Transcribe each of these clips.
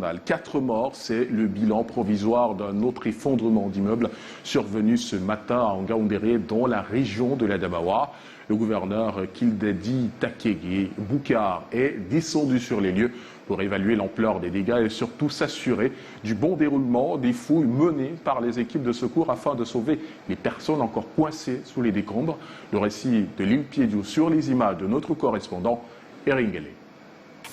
journal. 4 morts, c'est le bilan provisoire d'un autre effondrement d'immeuble survenu ce matin à Ngaoundéré, dans la région de l'Adamawa. Le gouverneur Kildadi Takege Boukar est descendu sur les lieux pour évaluer l'ampleur des dégâts et surtout s'assurer du bon déroulement des fouilles menées par les équipes de secours afin de sauver les personnes encore coincées sous les décombres. Le récit de l'île Piédiou sur les images de notre correspondant Eringele.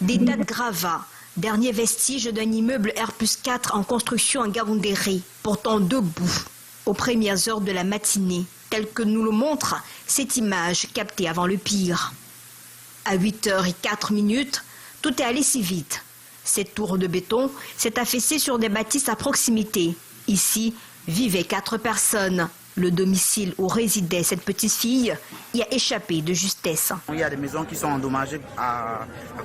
Des tas de gravats, dernier vestige d'un immeuble R+4 en construction à Ngaoundéré, pourtant debout aux premières heures de la matinée, telle que nous le montre cette image captée avant le pire. À 8h04, tout est allé si vite. Cette tour de béton s'est affaissée sur des bâtisses à proximité. Ici, vivaient 4 personnes. Le domicile où résidait cette petite fille y a échappé de justesse. Il y a des maisons qui sont endommagées à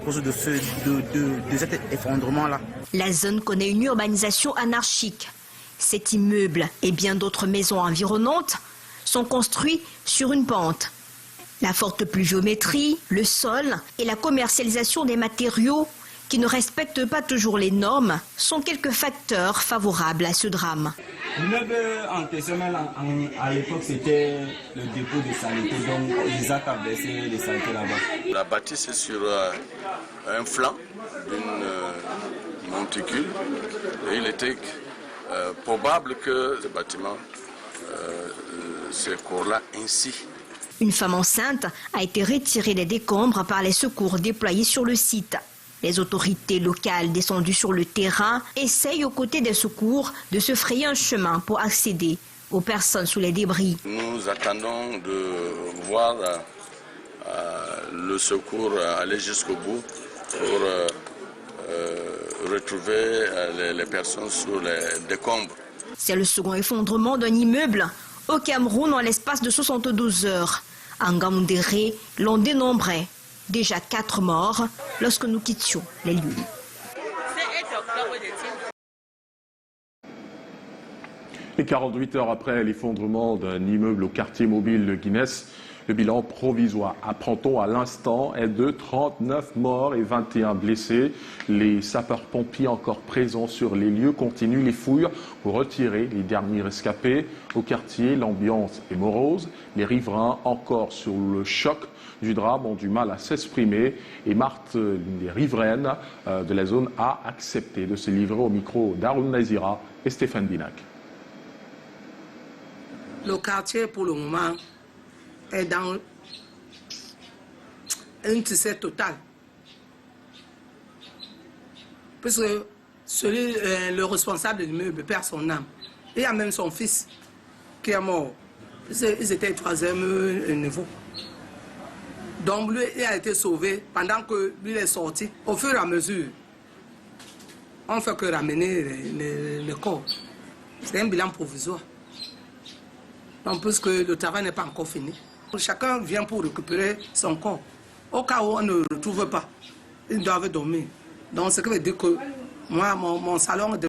cause de cet effondrement-là. La zone connaît une urbanisation anarchique. Cet immeuble et bien d'autres maisons environnantes sont construits sur une pente. La forte pluviométrie, le sol et la commercialisation des matériaux qui ne respectent pas toujours les normes sont quelques facteurs favorables à ce drame. L'immeuble en question, à l'époque, c'était le dépôt de saleté, donc ils ont versé les saletés là-bas. La bâtisse est sur un flanc d'une monticule et il était probable que ce bâtiment s'écroula ainsi. Une femme enceinte a été retirée des décombres par les secours déployés sur le site. Les autorités locales descendues sur le terrain essayent aux côtés des secours de se frayer un chemin pour accéder aux personnes sous les débris. Nous attendons de voir le secours aller jusqu'au bout pour retrouver les personnes sous les décombres. C'est le second effondrement d'un immeuble au Cameroun en l'espace de 72 heures. À Ngaoundéré, l'on dénombrait déjà 4 morts lorsque nous quittions les lieux. Et 48 heures après l'effondrement d'un immeuble au quartier mobile de Guinness, le bilan provisoire, apprend-on à l'instant, est de 39 morts et 21 blessés. Les sapeurs-pompiers encore présents sur les lieux continuent les fouilles pour retirer les derniers rescapés. Au quartier, l'ambiance est morose. Les riverains, encore sur le choc du drame, ont du mal à s'exprimer. Et Marthe, l'une des riveraines de la zone, a accepté de se livrer au micro d'Haroun Nazira et Stéphane Binac. Le quartier, pour le moment, est dans un tissé total. Puisque le responsable de l'immeuble perd son âme. Il y a même son fils qui est mort. Ils étaient au 3e niveau. Donc lui, il a été sauvé pendant que lui est sorti. Au fur et à mesure, on ne fait que ramener le corps. C'est un bilan provisoire. Donc, puisque le travail n'est pas encore fini. Chacun vient pour récupérer son corps. Au cas où on ne le retrouve pas, ils doivent dormir. Donc, ce qui veut dire que moi, mon salon